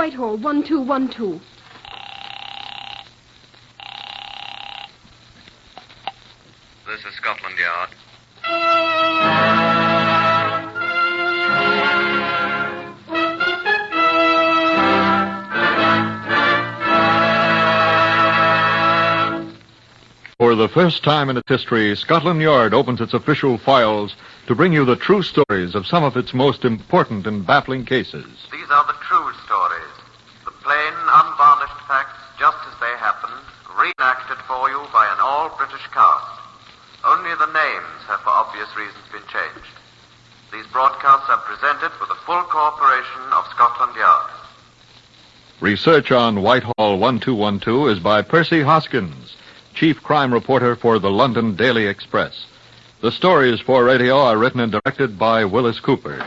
Whitehall, 1212. This is Scotland Yard. For the first time in its history, Scotland Yard opens its official files to bring you the true stories of some of its most important and baffling cases. These are the true stories. The plain, unvarnished facts, just as they happened, reenacted for you by an all-British cast. Only the names have, for obvious reasons, been changed. These broadcasts are presented with the full cooperation of Scotland Yard. Research on Whitehall 1212 is by Percy Hoskins, Chief Crime Reporter for the London Daily Express. The stories for radio are written and directed by Wyllis Cooper.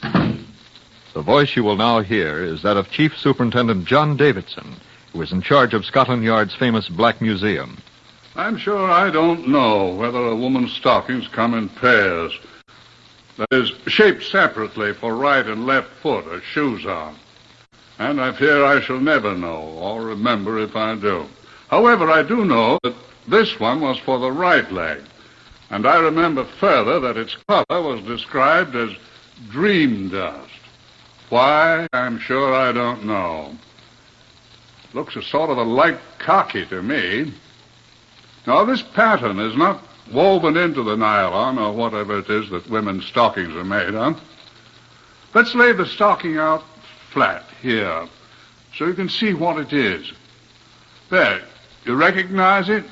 The voice you will now hear is that of Chief Superintendent John Davidson, who is in charge of Scotland Yard's famous Black Museum. I'm sure I don't know whether a woman's stockings come in pairs. That is, shaped separately for right and left foot as shoes on. And I fear I shall never know or remember if I do. However, I do know that this one was for the right leg. And I remember further that its color was described as dream dust. Why, I'm sure I don't know. Looks a sort of a light khaki to me. Now, this pattern is not woven into the nylon or whatever it is that women's stockings are made of. Let's lay the stocking out flat here so you can see what it is. There, you recognize it?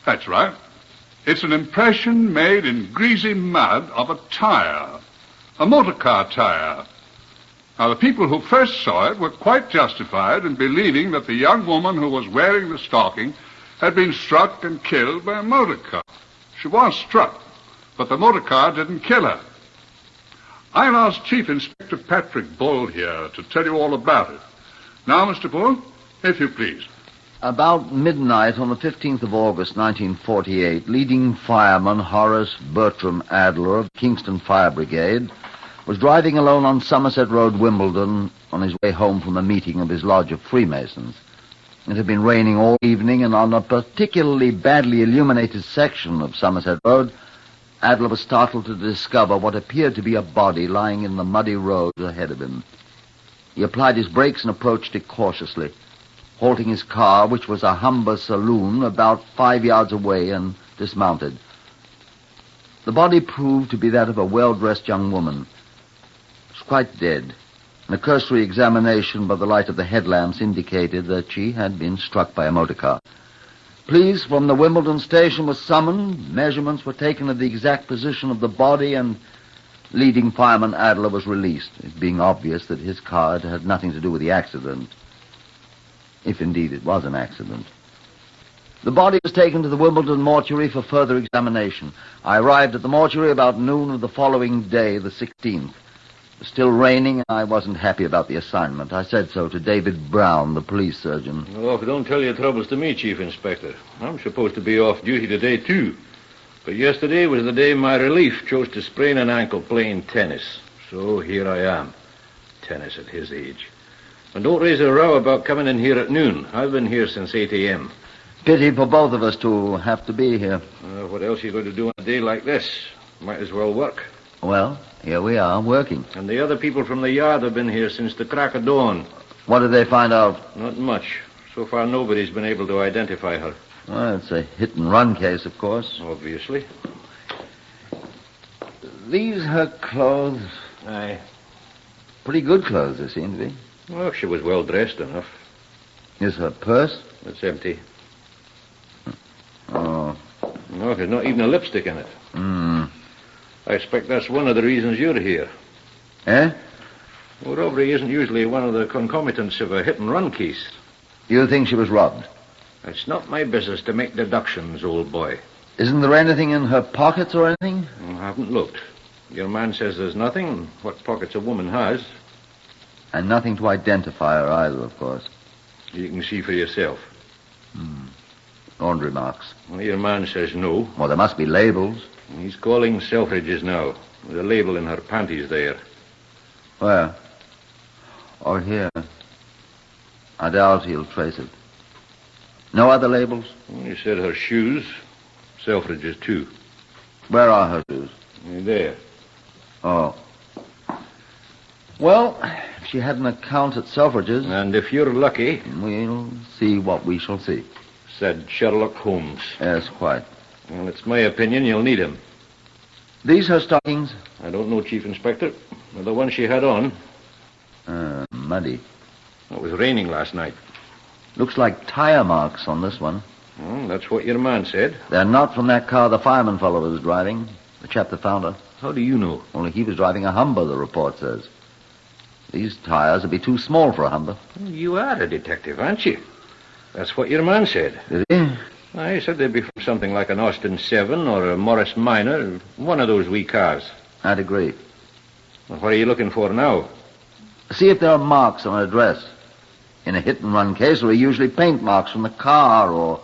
That's right. It's an impression made in greasy mud of a tire, a motor car tire. Now, the people who first saw it were quite justified in believing that the young woman who was wearing the stocking had been struck and killed by a motor car. She was struck, but the motor car didn't kill her. I'll ask Chief Inspector Patrick Bull here to tell you all about it. Now, Mr. Bull, if you please. About midnight on the 15th of August, 1948, leading fireman Horace Bertram Adler of Kingston Fire Brigade was driving alone on Somerset Road, Wimbledon, on his way home from a meeting of his Lodge of Freemasons. It had been raining all evening, and on a particularly badly illuminated section of Somerset Road, Adler was startled to discover what appeared to be a body lying in the muddy road ahead of him. He applied his brakes and approached it cautiously, halting his car, which was a Humber saloon, about 5 yards away, and dismounted. The body proved to be that of a well-dressed young woman. She was quite dead. A cursory examination by the light of the headlamps indicated that she had been struck by a motor car. Police from the Wimbledon station was summoned, measurements were taken of the exact position of the body, and leading fireman Adler was released, it being obvious that his car had nothing to do with the accident, if indeed it was an accident. The body was taken to the Wimbledon mortuary for further examination. I arrived at the mortuary about noon of the following day, the 16th. It was still raining, and I wasn't happy about the assignment. I said so to David Brown, the police surgeon. Oh, don't tell your troubles to me, Chief Inspector. I'm supposed to be off duty today, too. But yesterday was the day my relief chose to sprain an ankle playing tennis. So here I am. Tennis at his age. And don't raise a row about coming in here at noon. I've been here since 8 a.m. Pity for both of us to have to be here. What else are you going to do on a day like this? Might as well work. Well, here we are, working. And the other people from the yard have been here since the crack of dawn. What did they find out? Not much. So far, nobody's been able to identify her. Well, it's a hit-and-run case, of course. Obviously. These her clothes? Aye. Pretty good clothes, they seem to be. Well, she was well dressed enough. Is her purse? It's empty. Oh. No, there's not even a lipstick in it. I expect that's one of the reasons you're here. Eh? Well, robbery isn't usually one of the concomitants of a hit-and-run case. You think she was robbed? It's not my business to make deductions, old boy. Isn't there anything in her pockets or anything? I haven't looked. Your man says there's nothing. What pockets a woman has. And nothing to identify her either, of course. You can see for yourself. Laundry marks. Well, your man says no. Well, there must be labels. He's calling Selfridge's now. There's a label in her panties there. Where? Or here. I doubt he'll trace it. No other labels? You said her shoes. Selfridge's, too. Where are her shoes? There. Oh. Well, if she had an account at Selfridge's... And if you're lucky... We'll see what we shall see. Said Sherlock Holmes. Yes, quite. Well, it's my opinion you'll need him. These her stockings? I don't know, Chief Inspector. The one she had on. Muddy. It was raining last night. Looks like tire marks on this one. Well, that's what your man said. They're not from that car the fireman fellow was driving. The chap that found her. How do you know? Only he was driving a Humber, the report says. These tires would be too small for a Humber. Well, you are a detective, aren't you? That's what your man said. Did he? I said they'd be from something like an Austin 7 or a Morris Minor, one of those wee cars. I'd agree. Well, what are you looking for now? See if there are marks on her dress. In a hit-and-run case, there are usually paint marks from the car, or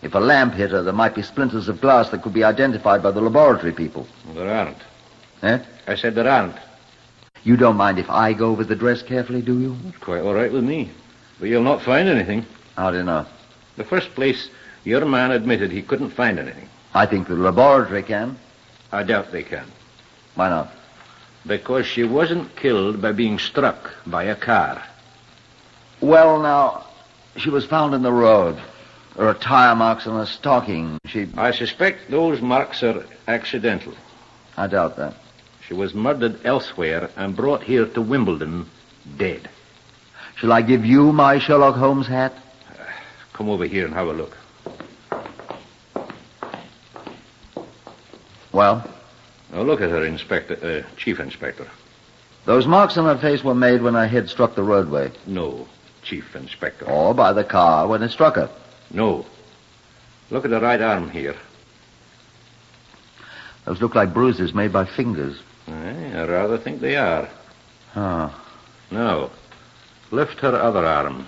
if a lamp hit her, there might be splinters of glass that could be identified by the laboratory people. Well, there aren't. Eh? I said there aren't. You don't mind if I go over the dress carefully, do you? It's quite all right with me. But you'll not find anything. How do you know? The first place, your man admitted he couldn't find anything. I think the laboratory can. I doubt they can. Why not? Because she wasn't killed by being struck by a car. Well, now, she was found in the road. There are tire marks on her stocking. I suspect those marks are accidental. I doubt that. She was murdered elsewhere and brought here to Wimbledon dead. Shall I give you my Sherlock Holmes hat? Come over here and have a look. Well? Now look at her, Chief Inspector. Those marks on her face were made when her head struck the roadway. No, Chief Inspector. Or by the car when it struck her. No. Look at the right arm here. Those look like bruises made by fingers. I rather think they are. Oh. Now, lift her other arm.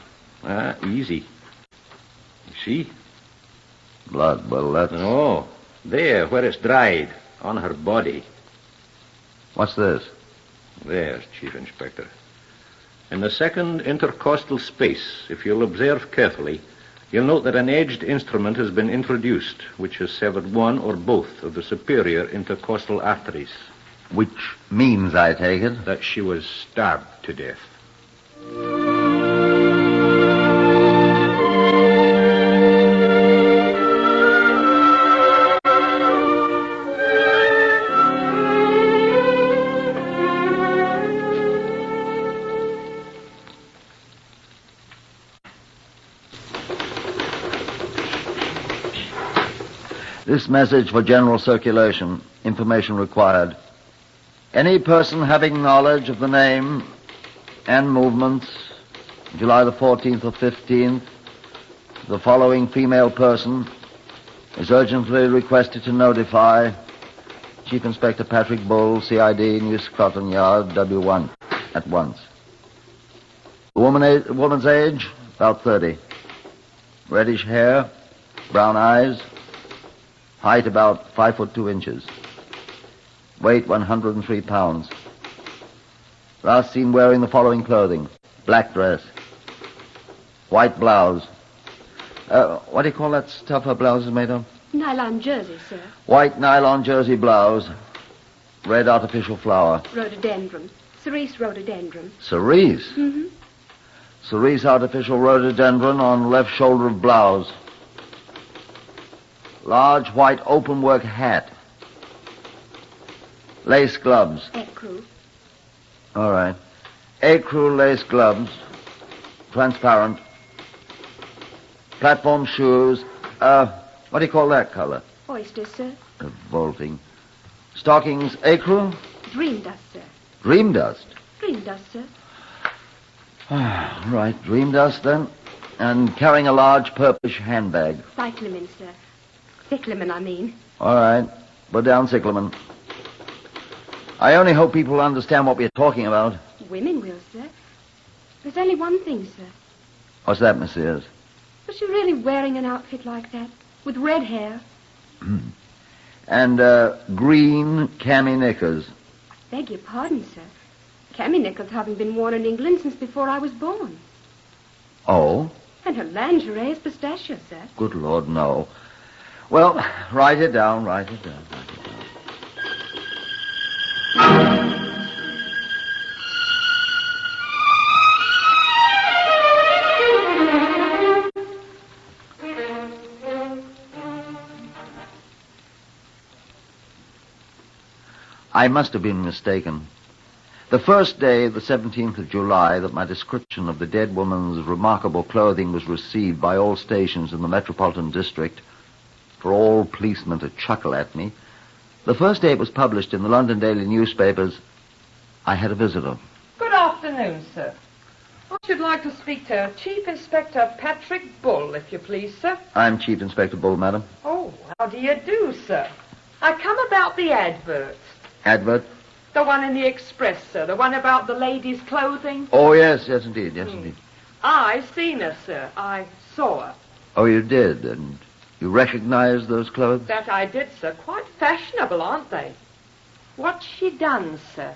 Easy. You see? Blood, well, that's... No, there, where it's dried, on her body. What's this? There, Chief Inspector. In the second intercostal space, if you'll observe carefully, you'll note that an edged instrument has been introduced, which has severed one or both of the superior intercostal arteries. Which means, I take it, that she was stabbed to death. This message for general circulation. Information required. Any person having knowledge of the name and movements, July the 14th or 15th, the following female person is urgently requested to notify Chief Inspector Patrick Bull, CID, New Scotland Yard, W1, at once. The woman's age, about 30. Reddish hair, brown eyes, height about 5 foot 2 inches. Weight 103 pounds. Last seen wearing the following clothing. Black dress. White blouse. What do you call that stuff her blouse is made of? Nylon jersey, sir. White nylon jersey blouse. Red artificial flower. Rhododendron. Cerise rhododendron. Cerise? Mm-hmm. Cerise artificial rhododendron on left shoulder of blouse. Large white openwork hat. Lace gloves. Ecru. All right. Ecru lace gloves. Transparent. Platform shoes. What do you call that color? Oyster, sir. Revolting. Stockings, ecru? Dream dust, sir. Dream dust? Dream dust, sir. Right, dream dust then. And carrying a large purplish handbag. Cyclamen, sir. Cyclamen, I mean. All right. Put down cyclamen. I only hope people understand what we're talking about. Women will, sir. There's only one thing, sir. What's that, Miss Sears? Was she really wearing an outfit like that? With red hair? And green cami knickers. Beg your pardon, sir. Cammy nickels having been worn in England since before I was born. Oh? And her lingerie is pistachio, sir. Good Lord, no. Well, write it down. I must have been mistaken. The first day, the 17th of July, that my description of the dead woman's remarkable clothing was received by all stations in the Metropolitan District, for all policemen to chuckle at me, the first day it was published in the London daily newspapers, I had a visitor. Good afternoon, sir. I should like to speak to Chief Inspector Patrick Bull, if you please, sir. I'm Chief Inspector Bull, madam. Oh, how do you do, sir? I come about the advert. Advert? The one in the Express, sir. The one about the ladies' clothing. Oh, yes, indeed. Indeed. I seen her, sir. I saw her. Oh, you did? And you recognized those clothes? That I did, sir. Quite fashionable, aren't they? What's she done, sir?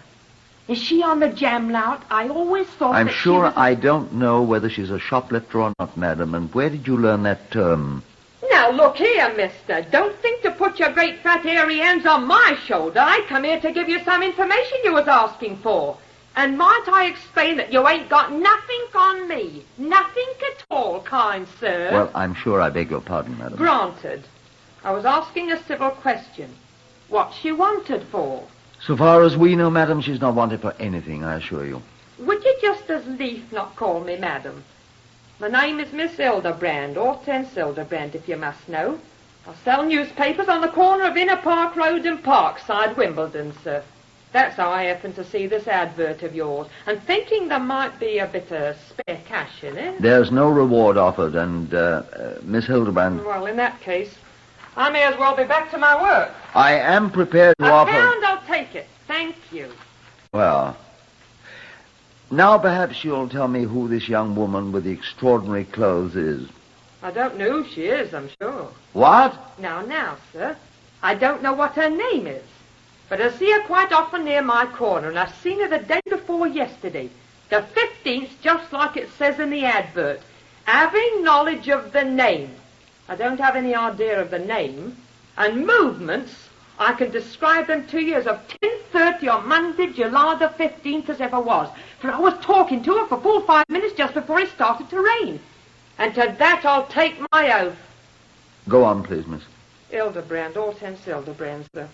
Is she on the jam lout? I always thought I'm that sure she was I don't know whether she's a shoplifter or not, madam. And where did you learn that term? Now, look here, mister. Don't think to put your great fat hairy hands on my shoulder. I come here to give you some information you was asking for. And might I explain that you ain't got nothing on me? Nothing at all, kind sir. Well, I'm sure I beg your pardon, madam. Granted. I was asking a civil question. What's she wanted for? So far as we know, madam, she's not wanted for anything, I assure you. Would you just as lief not call me madam? My name is Miss Hildebrand, Hortense Hildebrand, if you must know. I sell newspapers on the corner of Inner Park Road and Parkside, Wimbledon, sir. That's how I happened to see this advert of yours, and thinking there might be a bit of spare cash in it. There's no reward offered, and, Miss Hildebrand... Well, in that case, I may as well be back to my work. I am prepared to offer... £1, I'll take it. Thank you. Well... Now perhaps you'll tell me who this young woman with the extraordinary clothes is. I don't know who she is, I'm sure. What? Now, sir. I don't know what her name is. But I see her quite often near my corner, and I've seen her the day before yesterday. The 15th, just like it says in the advert. Having knowledge of the name. I don't have any idea of the name. And movements, I can describe them to you as of 10:30 on Monday, July the 15th as ever was. For I was talking to her for full 5 minutes just before it started to rain. And to that I'll take my oath. Go on, please, miss. Hildebrand, Hortense Hildebrand, sir.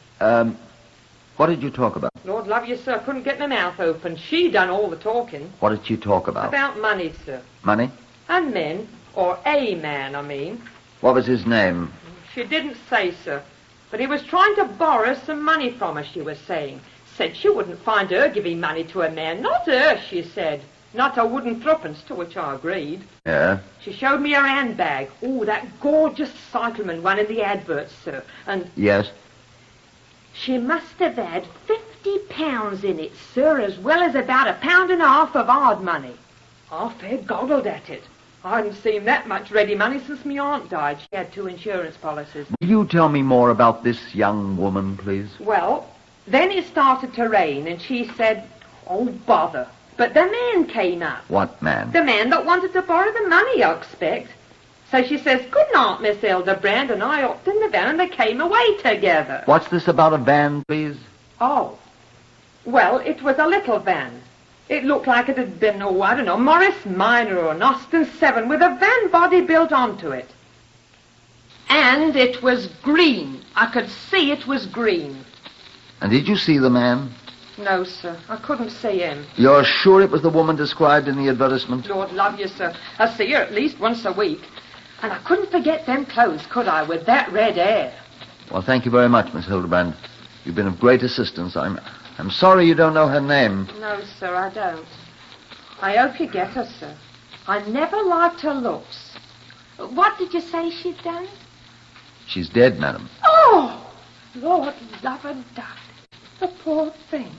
What did you talk about? Lord love you, sir, I couldn't get my mouth open. She done all the talking. What did she talk about? About money, sir. Money? And men. Or a man, I mean. What was his name? She didn't say, sir. But he was trying to borrow some money from her, she was saying. Said she wouldn't find her giving money to a man. Not her, she said. Not a wooden threepence, to which I agreed. Yeah? She showed me her handbag. Oh, that gorgeous Cycleman one in the advert, sir. And... Yes? She must have had £50 in it, sir, as well as about £1.50 of hard money. I fair goggled at it. I hadn't seen that much ready money since my aunt died. She had 2 insurance policies. Will you tell me more about this young woman, please? Well, then it started to rain, and she said, oh, bother. But the man came up. What man? The man that wanted to borrow the money, I expect. So she says, good night, Miss Hildebrand, and I hopped in the van, and they came away together. What's this about a van, please? Oh. Well, it was a little van. It looked like it had been, oh, I don't know, Morris Minor or an Austin 7 with a van body built onto it. And it was green. I could see it was green. And did you see the man? No, sir. I couldn't see him. You're sure it was the woman described in the advertisement? Lord love you, sir. I see her at least once a week. And I couldn't forget them clothes, could I, with that red hair? Well, thank you very much, Miss Hildebrand. You've been of great assistance. I'm sorry you don't know her name. No, sir, I don't. I hope you get her, sir. I never liked her looks. What did you say she'd done? She's dead, madam. Oh! Lord love her, darling. The poor thing.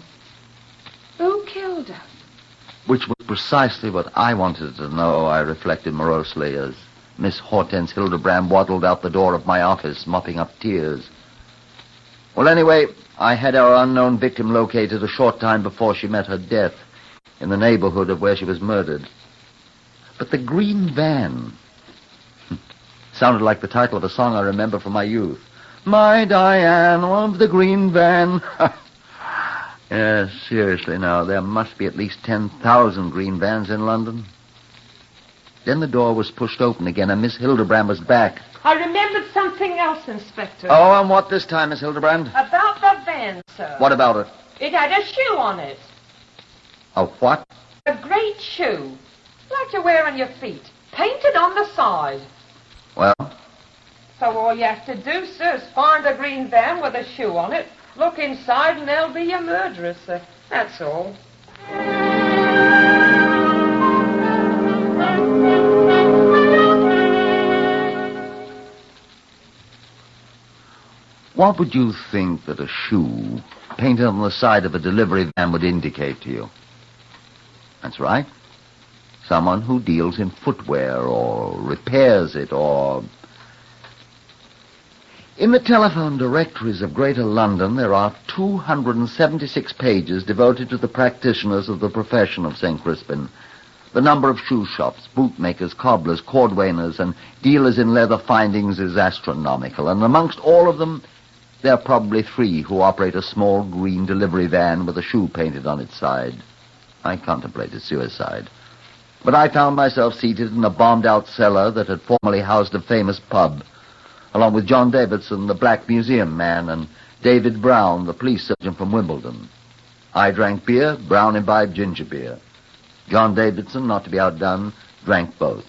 Who killed her? Which was precisely what I wanted to know, I reflected morosely, as Miss Hortense Hildebrand waddled out the door of my office, mopping up tears. Well, anyway, I had our unknown victim located a short time before she met her death. in the neighborhood of where she was murdered. But the green van sounded like the title of a song I remember from my youth. My Diane of the green van. Yes, seriously now, there must be at least 10,000 green vans in London. Then the door was pushed open again, and Miss Hildebrand was back. I remembered something else, Inspector. Oh, and what this time, Miss Hildebrand? About the van, sir. What about it? It had a shoe on it. A what? A great shoe. Like you wear on your feet. Painted on the side. Well? So all you have to do, sir, is find a green van with a shoe on it, look inside, and there'll be your murderer, sir. That's all. What would you think that a shoe painted on the side of a delivery van would indicate to you? That's right. Someone who deals in footwear or repairs it or... In the telephone directories of Greater London, there are 276 pages devoted to the practitioners of the profession of St. Crispin. The number of shoe shops, bootmakers, cobblers, cordwainers, and dealers in leather findings is astronomical, and amongst all of them, there are probably 3 who operate a small green delivery van with a shoe painted on its side. I contemplated suicide. But I found myself seated in a bombed-out cellar that had formerly housed a famous pub, along with John Davidson, the Black Museum man, and David Brown, the police surgeon from Wimbledon. I drank beer, Brown imbibed ginger beer. John Davidson, not to be outdone, drank both.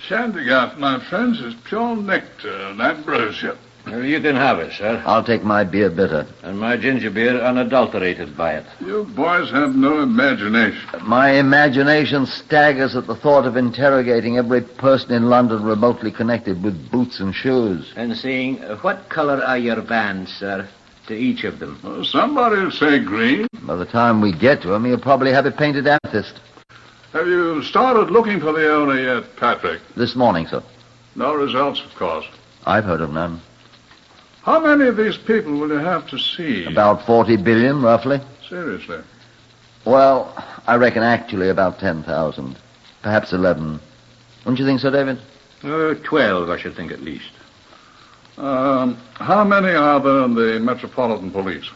Shandygaff, my friends, is pure nectar and ambrosia. Well, you can have it, sir. I'll take my beer bitter. And my ginger beer unadulterated by it. You boys have no imagination. My imagination staggers at the thought of interrogating every person in London remotely connected with boots and shoes. And saying, what color are your vans, sir, to each of them? Well, somebody will say green. By the time we get to him, he'll probably have it painted amethyst. Have you started looking for the owner yet, Patrick? This morning, sir. No results, of course. I've heard of none. How many of these people will you have to see? About 40 billion, roughly. Seriously? Well, I reckon actually about 10,000. Perhaps 11. Wouldn't you think so, David? 12, I should think, at least. How many are there in the Metropolitan Police?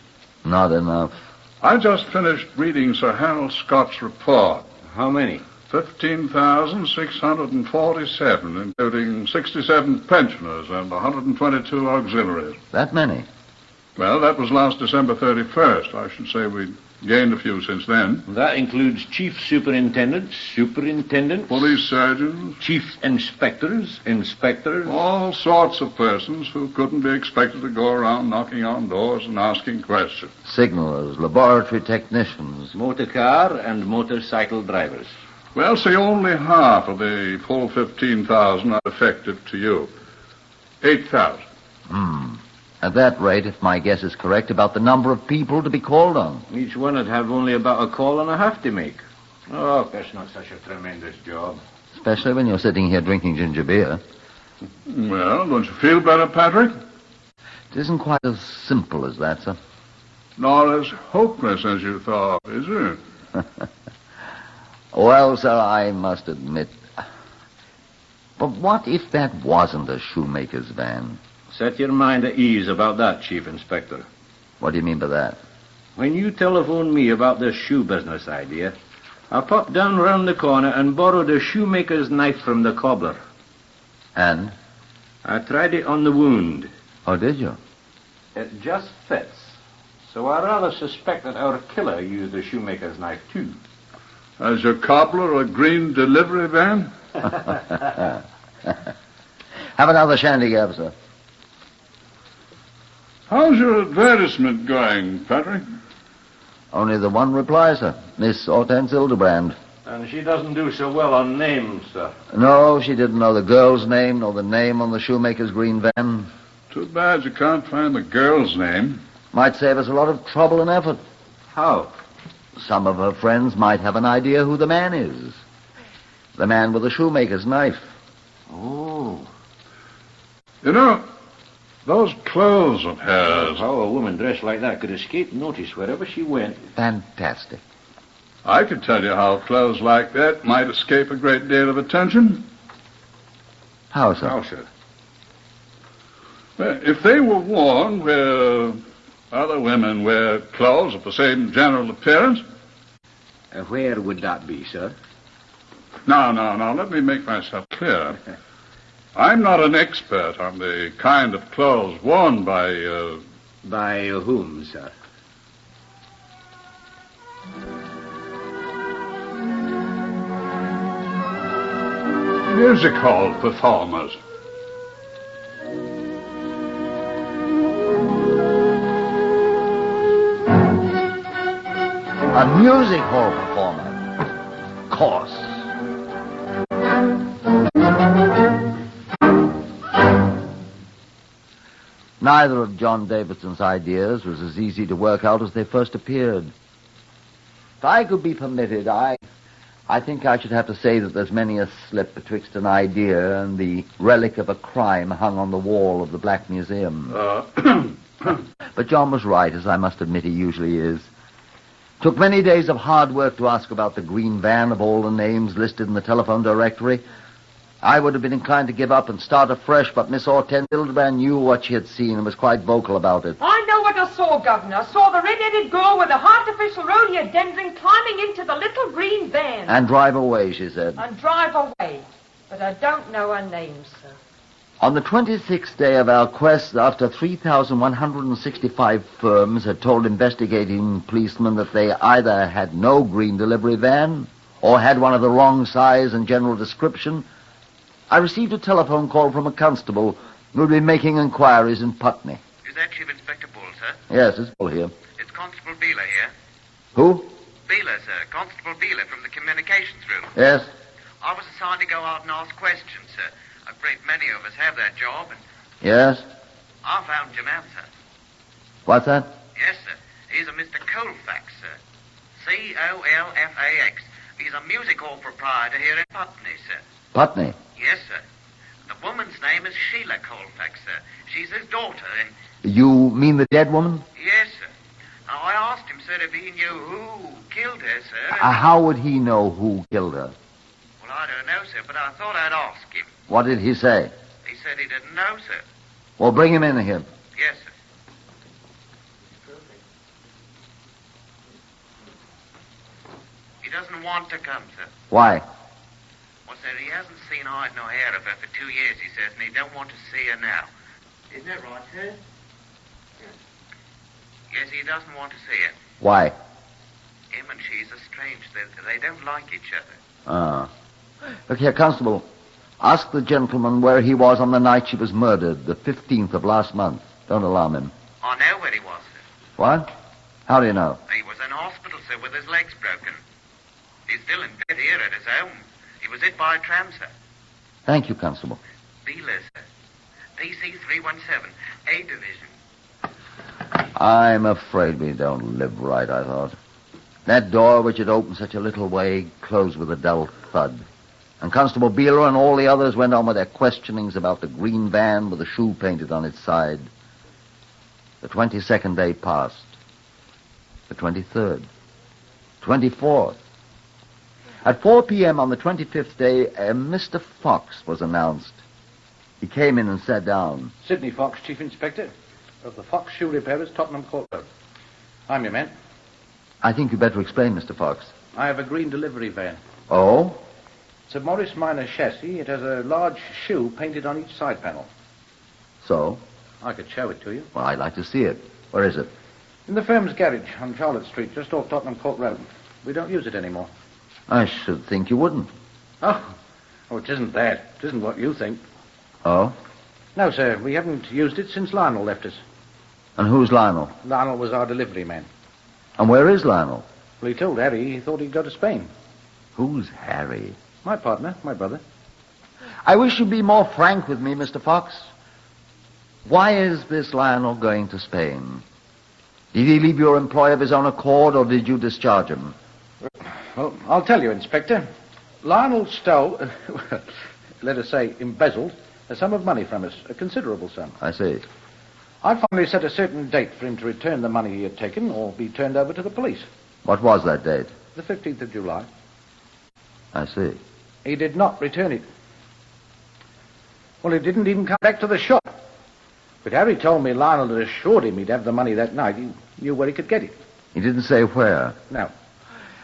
Not enough. I just finished reading Sir Harold Scott's report. How many? 15,647, including 67 pensioners and 122 auxiliaries. That many? Well, that was last December 31st. I should say we gained a few since then. That includes chief superintendents, Police surgeons. chief inspectors, All sorts of persons who couldn't be expected to go around knocking on doors and asking questions. Signalers, laboratory technicians. motor car and motorcycle drivers. Well, see, only half of the full 15,000 are effective to you. 8,000. At that rate, if my guess is correct, about the number of people to be called on. Each one would have only about a call and a half to make. Oh, that's not such a tremendous job. Especially when you're sitting here drinking ginger beer. Well, don't you feel better, Patrick? It isn't quite as simple as that, sir. Nor as hopeless as you thought, is it? Well, sir, I must admit. But what if that wasn't a shoemaker's van? Set your mind at ease about that, Chief Inspector. What do you mean by that? When you telephoned me about this shoe business idea, I popped down round the corner and borrowed a shoemaker's knife from the cobbler. And? I tried it on the wound. Oh, did you? It just fits. So I rather suspect that our killer used a shoemaker's knife, too. Has your cobbler a green delivery van? Have another shandy-gab, sir. How's your advertisement going, Patrick? Only the one reply, sir. Miss Hortense Hildebrand. And she doesn't do so well on names, sir. No, she didn't know the girl's name nor the name on the shoemaker's green van. Too bad you can't find the girl's name. Might save us a lot of trouble and effort. How? Some of her friends might have an idea who the man is. The man with the shoemaker's knife. Oh. You know, those clothes of hers. How a woman dressed like that could escape notice wherever she went. Fantastic. I could tell you how clothes like that might escape a great deal of attention. How, sir? How, sir? Well, if they were worn where other women wear clothes of the same general appearance. Where would that be, sir? No. Let me make myself clear. I'm not an expert on the kind of clothes worn by, By whom, sir? music hall performers. A music hall performer. Of course. Neither of John Davidson's ideas was as easy to work out as they first appeared. If I could be permitted, I think I should have to say that there's many a slip betwixt an idea and the relic of a crime hung on the wall of the Black Museum. But John was right, as I must admit he usually is. Took many days of hard work to ask about the green van of all the names listed in the telephone directory. I would have been inclined to give up and start afresh, but Miss Hortense Hildebrand knew what she had seen and was quite vocal about it. I know what I saw, Governor. I saw the red-headed girl with the artificial rhododendron climbing into the little green van. And drive away, she said. And drive away. But I don't know her name, sir. On the 26th day of our quest, after 3,165 firms had told investigating policemen that they either had no green delivery van or had one of the wrong size and general description, I received a telephone call from a constable who had been making inquiries in Putney. Is that Chief Inspector Bull, sir? Yes, it's Bull here. It's Constable Beeler here. Who? Beeler, sir. Constable Beeler from the communications room. Yes. I was assigned to go out and ask questions, sir. A great many of us have that job, and Yes. I found your man, sir. What's that? Yes, sir. He's a Mr. Colfax, sir. Colfax. He's a music hall proprietor here in Putney, sir. Putney. Yes, sir. The woman's name is Sheila Colfax, sir. She's his daughter, and... You mean the dead woman? Yes, sir. Now, I asked him, sir, if he knew who killed her, sir. How would he know who killed her? Well, I don't know, sir, but I thought I'd ask him. What did he say? He said he didn't know, sir. Well, bring him in here. Yes, sir. He doesn't want to come, sir. Why? Well, sir, he hasn't seen hide nor hair of her for 2 years, he says, and he don't want to see her now. Isn't that right, sir? Yes, he doesn't want to see her. Why? Him and she's estranged. They don't like each other. Ah. Look here, Constable. Ask the gentleman where he was on the night she was murdered, the 15th of last month. Don't alarm him. I know where he was, sir. What? How do you know? He was in hospital, sir, with his legs broken. He's still in bed here at his home. He was hit by a tram, sir. Thank you, Constable. Beeler, sir. PC 317, A Division. I'm afraid we don't live right, I thought. That door, which had opened such a little way, closed with a dull thud. And Constable Beeler and all the others went on with their questionings about the green van with a shoe painted on its side. The 22nd day passed. The 23rd. 24th. At 4 p.m. on the 25th day, Mr. Fox was announced. He came in and sat down. Sidney Fox, Chief Inspector of the Fox Shoe Repairers, Tottenham Court Road. I'm your man. I think you'd better explain, Mr. Fox. I have a green delivery van. Oh? It's a Morris Minor chassis. It has a large shoe painted on each side panel. So? I could show it to you. Well, I'd like to see it. Where is it? In the firm's garage on Charlotte Street, just off Tottenham Court Road. We don't use it anymore. I should think you wouldn't. Oh, it isn't that. It isn't what you think. Oh? No, sir, we haven't used it since Lionel left us. And who's Lionel? Lionel was our delivery man. And where is Lionel? Well, he told Harry he thought he'd go to Spain. Who's Harry? My partner, my brother. I wish you'd be more frank with me, Mr. Fox. Why is this Lionel going to Spain? Did he leave your employ of his own accord, or did you discharge him? Well, I'll tell you, Inspector. Lionel stole, let us say, embezzled, a sum of money from us, a considerable sum. I see. I finally set a certain date for him to return the money he had taken or be turned over to the police. What was that date? The 15th of July. I see. He did not return it. Well, he didn't even come back to the shop. But Harry told me Lionel had assured him he'd have the money that night. He knew where he could get it. He didn't say where? No.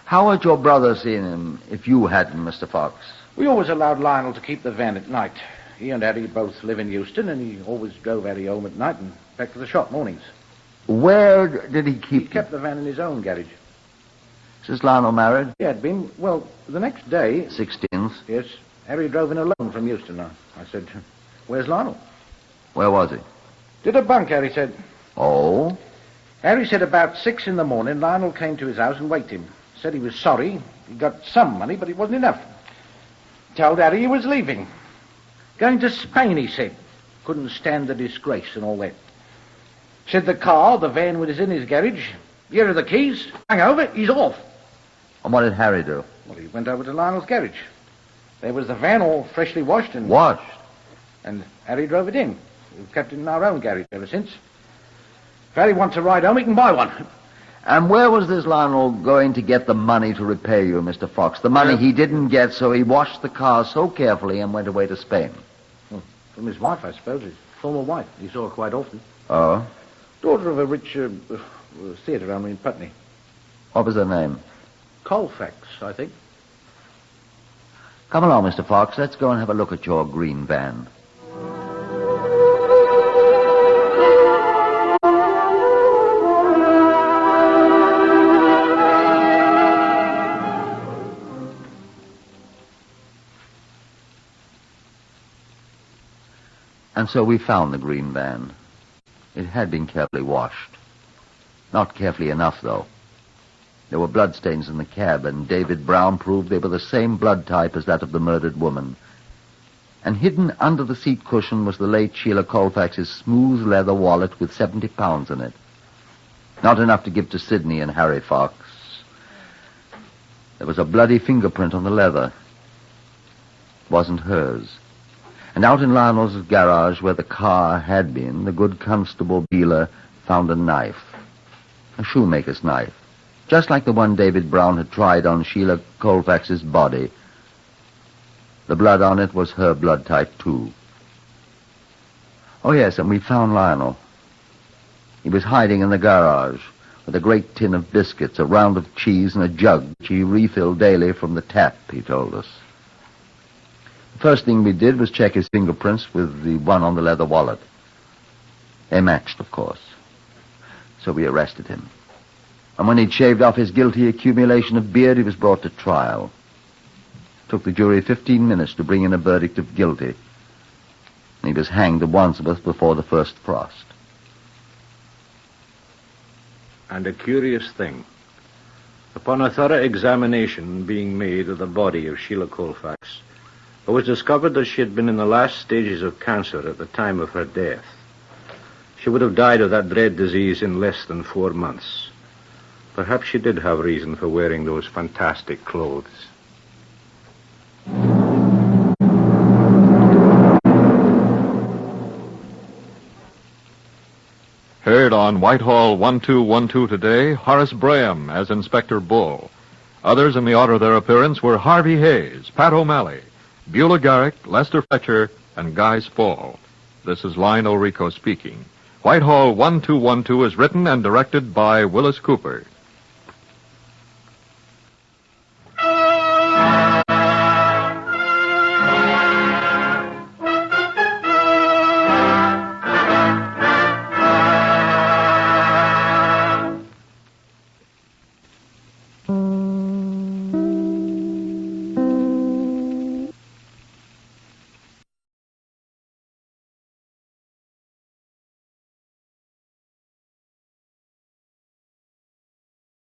How had your brother seen him if you hadn't, Mr. Fox? We always allowed Lionel to keep the van at night. He and Harry both live in Euston, and he always drove Harry home at night and back to the shop mornings. Where did he keep He kept the van in his own garage. Is Lionel married? He had been. Well, the next day... 16th. Yes, Harry drove in alone from Euston. I said, where's Lionel? Where was he? Did a bunk, Harry said. Oh? Harry said about 6 in the morning, Lionel came to his house and waked him. Said he was sorry. He got some money, but it wasn't enough. Told Harry he was leaving. Going to Spain, he said. Couldn't stand the disgrace and all that. Said the van was in his garage. Here are the keys. Hang over, he's off. And what did Harry do? Well, he went over to Lionel's garage. There was the van all freshly washed and... Washed? And Harry drove it in. We've kept it in our own garage ever since. If Harry wants a ride home, he can buy one. And where was this Lionel going to get the money to repay you, Mr. Fox? The money he didn't get, so he washed the car so carefully and went away to Spain. From his wife, I suppose. His former wife. He saw her quite often. Oh? Daughter of a rich theatre owner in Putney. What was her name? Colfax, I think. Come along, Mr. Fox. Let's go and have a look at your green van. And so we found the green van. It had been carefully washed. Not carefully enough, though. There were bloodstains in the cab, and David Brown proved they were the same blood type as that of the murdered woman. And hidden under the seat cushion was the late Sheila Colfax's smooth leather wallet with 70 pounds in it. Not enough to give to Sidney and Harry Fox. There was a bloody fingerprint on the leather. It wasn't hers. And out in Lionel's garage where the car had been, the good Constable Beeler found a knife. A shoemaker's knife. Just like the one David Brown had tried on Sheila Colfax's body. The blood on it was her blood type, too. Oh, yes, and we found Lionel. He was hiding in the garage with a great tin of biscuits, a round of cheese, and a jug which he refilled daily from the tap, he told us. The first thing we did was check his fingerprints with the one on the leather wallet. They matched, of course. So we arrested him. And when he'd shaved off his guilty accumulation of beard, he was brought to trial. It took the jury 15 minutes to bring in a verdict of guilty. And he was hanged at Wandsworth before the first frost. And a curious thing. Upon a thorough examination being made of the body of Sheila Colfax, it was discovered that she had been in the last stages of cancer at the time of her death. She would have died of that dread disease in less than 4 months. Perhaps she did have reason for wearing those fantastic clothes. Heard on Whitehall 1212 today, Horace Braham as Inspector Bull. Others in the order of their appearance were Harvey Hayes, Pat O'Malley, Beulah Garrick, Lester Fletcher, and Guy Spall. This is Lionel Rico speaking. Whitehall 1212 is written and directed by Wyllis Cooper.